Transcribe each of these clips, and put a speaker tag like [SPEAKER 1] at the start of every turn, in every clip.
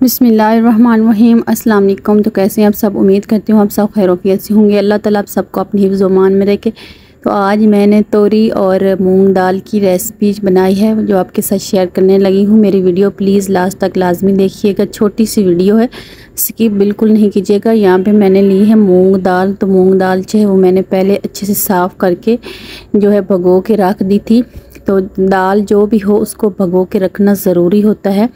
[SPEAKER 1] बिस्मिल्लाहिर्रहमानिर्रहीम। अस्सलाम वालेकुम। तो कैसे हैं आप सब? उम्मीद करती हूँ आप सब खैरियत से होंगे। अल्लाह ताला आप सबको अपनी हिफ्ज़ व अमान में रखे। तो आज मैंने तोरी और मूंग दाल की रेसिपी बनाई है जो आपके साथ शेयर करने लगी हूँ। मेरी वीडियो प्लीज़ लास्ट तक लाजमी देखिएगा। छोटी सी वीडियो है, स्किप बिल्कुल नहीं कीजिएगा। यहाँ पे मैंने ली है मूंग दाल। तो मूंग दाल जो है वो मैंने पहले अच्छे से साफ़ करके जो है भगो के रख दी थी। तो दाल जो भी हो उसको भगो के रखना ज़रूरी होता है।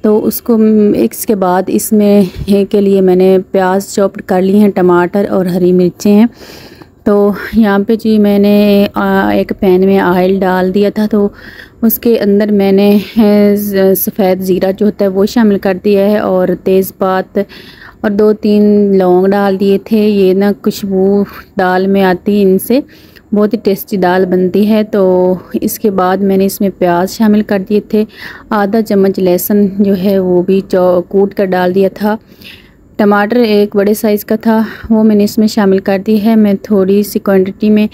[SPEAKER 1] तो उसको इसके बाद इसमें के लिए मैंने प्याज चॉप कर लिए हैं, टमाटर और हरी मिर्चें हैं। तो यहाँ पे जी मैंने एक पैन में ऑयल डाल दिया था। तो उसके अंदर मैंने सफ़ेद ज़ीरा जो होता है वो शामिल कर दिया है और तेज़पात और 2-3 लौंग डाल दिए थे। ये ना खुशबू दाल में आती है, इनसे बहुत ही टेस्टी दाल बनती है। तो इसके बाद मैंने इसमें प्याज शामिल कर दिए थे। आधा चम्मच लहसुन जो है वो भी कूट कर डाल दिया था। टमाटर एक बड़े साइज़ का था वो मैंने इसमें शामिल कर दी है। मैं थोड़ी सी क्वांटिटी में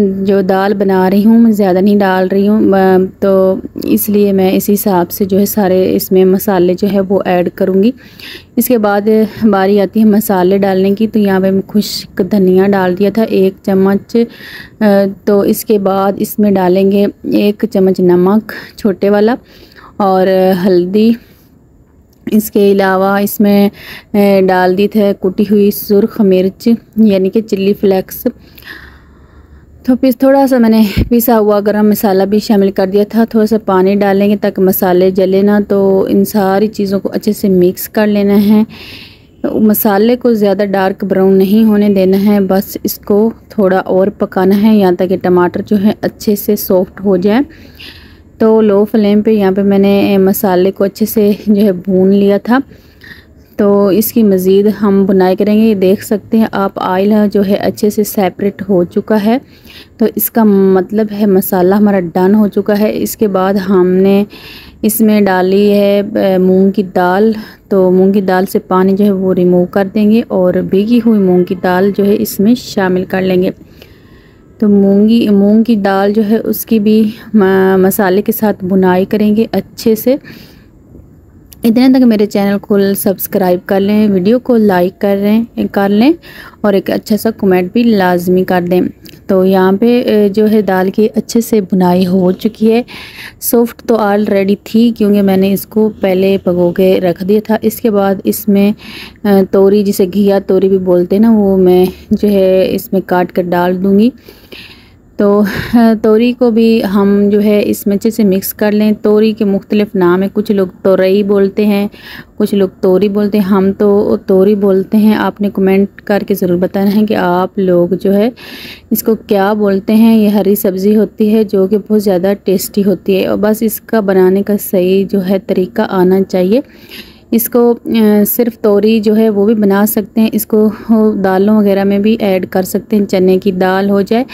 [SPEAKER 1] जो दाल बना रही हूँ, मैं ज़्यादा नहीं डाल रही हूँ, तो इसलिए मैं इसी हिसाब से जो है सारे इसमें मसाले जो है वो ऐड करूँगी। इसके बाद बारी आती है मसाले डालने की। तो यहाँ पे मैं खुश्क धनिया डाल दिया था 1 चम्मच। तो इसके बाद इसमें डालेंगे 1 चम्मच नमक छोटे वाला और हल्दी। इसके अलावा इसमें डाल दी थे कुटी हुई सुर्ख मिर्च यानी कि चिल्ली फ्लेक्स। तो फिर थोड़ा सा मैंने पिसा हुआ गरम मसाला भी शामिल कर दिया था। थोड़ा सा पानी डालेंगे ताकि मसाले जले ना। तो इन सारी चीज़ों को अच्छे से मिक्स कर लेना है। मसाले को ज़्यादा डार्क ब्राउन नहीं होने देना है, बस इसको थोड़ा और पकाना है यहाँ तक कि टमाटर जो है अच्छे से सॉफ्ट हो जाए। तो लो फ्लेम पे यहाँ पे मैंने मसाले को अच्छे से जो है भून लिया था। तो इसकी मज़ीद हम बुनाई करेंगे। ये देख सकते हैं आप ऑयल जो है अच्छे से सेपरेट हो चुका है। तो इसका मतलब है मसाला हमारा डन हो चुका है। इसके बाद हमने इसमें डाली है मूंग की दाल। तो मूंग की दाल से पानी जो है वो रिमूव कर देंगे और भीगी हुई मूंग की दाल जो है इसमें शामिल कर लेंगे। तो मूंग की दाल जो है उसकी भी मसाले के साथ बुनाई करेंगे अच्छे से। इतने तक मेरे चैनल को सब्सक्राइब कर लें, वीडियो को लाइक कर लें और एक अच्छा सा कमेंट भी लाजमी कर दें। तो यहाँ पे जो है दाल की अच्छे से बुनाई हो चुकी है। सॉफ्ट तो ऑलरेडी थी क्योंकि मैंने इसको पहले भगो के रख दिया था। इसके बाद इसमें तोरी, जिसे घिया तोरी भी बोलते हैं ना, वो मैं जो है इसमें काट कर डाल दूँगी। तो तोरी को भी हम जो है इसमें अच्छे से मिक्स कर लें। तोरी के मुख्तलिफ़ नाम है, कुछ लोग तोरई बोलते हैं, कुछ लोग तोरी बोलते हैं, हम तो तोरी बोलते हैं। आपने कमेंट करके ज़रूर बताना है कि आप लोग जो है इसको क्या बोलते हैं। ये हरी सब्ज़ी होती है जो कि बहुत ज़्यादा टेस्टी होती है और बस इसका बनाने का सही जो है तरीका आना चाहिए। इसको सिर्फ तोरी जो है वो भी बना सकते हैं, इसको दालों वगैरह में भी ऐड कर सकते हैं। चने की दाल हो जाए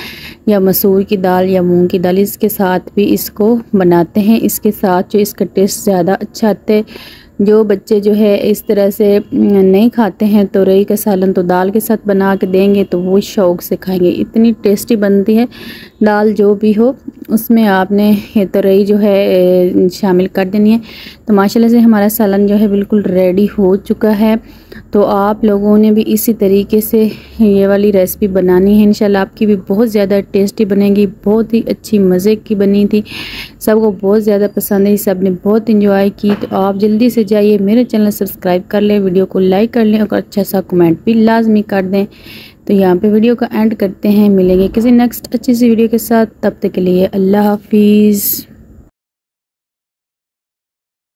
[SPEAKER 1] या मसूर की दाल या मूंग की दाल, इसके साथ भी इसको बनाते हैं। इसके साथ जो इसका टेस्ट ज़्यादा अच्छा आता है। जो बच्चे जो है इस तरह से नहीं खाते हैं तोरई का सालन, तो दाल के साथ बना के देंगे तो वो शौक़ से खाएंगे। इतनी टेस्टी बनती है दाल जो भी हो उसमें आपने ये तोरई जो है शामिल कर देनी है। तो माशाल्लाह से हमारा सालन जो है बिल्कुल रेडी हो चुका है। तो आप लोगों ने भी इसी तरीके से ये वाली रेसिपी बनानी है। इंशाल्लाह आपकी भी बहुत ज़्यादा टेस्टी बनेगी। बहुत ही अच्छी मज़े की बनी थी, सबको बहुत ज़्यादा पसंद है, सब ने बहुत इंजॉय की। तो आप जल्दी से जाइए मेरे चैनल सब्सक्राइब कर लें, वीडियो को लाइक कर लें और अच्छा सा कमेंट भी लाजमी कर दें। तो यहाँ पे वीडियो का एंड करते हैं। मिलेंगे किसी नेक्स्ट अच्छी सी वीडियो के साथ, तब तक के लिए अल्लाह हाफिज़।